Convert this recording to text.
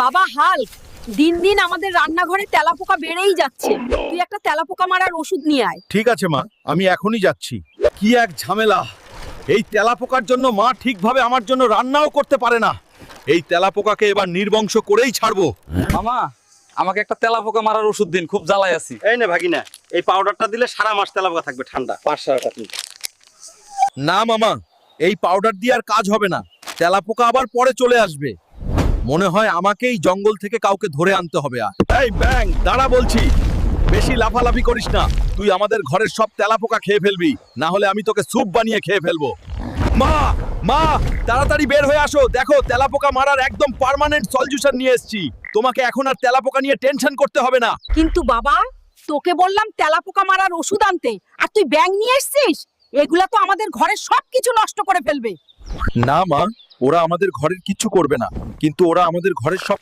বাবা হাল্ক, দিন দিন আমাদের রান্নাঘরে তেলাপোকা বেড়েই যাচ্ছে। তুই একটা তেলাপোকা মারার ওষুধ নিয়ে আয়। ঠিক আছে মা, আমি এখনই যাচ্ছি। কি এক ঝামেলা! এই তেলাপোকার জন্য মা ঠিকভাবে আমার জন্য রান্নাও করতে পারে না। এই তেলাপোকাকে এবার নির্বংশ করেই ছাড়বো। মামা, আমাকে একটা তেলাপোকা মারার ওষুধ দিন, খুব জ্বালায় আছি। এই নে ভাগিনা, এই পাউডারটা দিলে সারা মাস তেলাপোকা থাকবে ঠান্ডা। 500 টাকা কিনতে। না মামা, এই পাউডার দিয়ে আর কাজ হবে না। তেলাপোকা আবার পরে চলে আসবে। মনে হয় আমাকেই জঙ্গল থেকে কাউকে ধরে আনতে হবে। এই ব্যাং, দাঁড়া বলছি। বেশি লাফালাফি করিস না। তুই আমাদের ঘরের সব তেলাপোকা খেয়ে ফেলবি, না হলে আমি তোকে স্যুপ বানিয়ে খেয়ে ফেলবো। মা, মা, তাড়াতাড়ি বের হয়ে আসো। দেখো, তেলাপোকা মারার একদম পার্মানেন্ট সলিউশন নিয়ে এসেছি। তোমাকে এখন আর তেলাপোকা নিয়ে টেনশন করতে হবে না। কিন্তু বাবা, তোকে বললাম তেলাপোকা মারার ওষুধ আনতে, আর তুই ব্যাং নিয়ে এসেছিস। এগুলা তো আমাদের ঘরের সবকিছু নষ্ট করে ফেলবে। না মা, ওরা আমাদের ঘরের কিচ্ছু করবে না, কিন্তু ওরা আমাদের ঘরের সব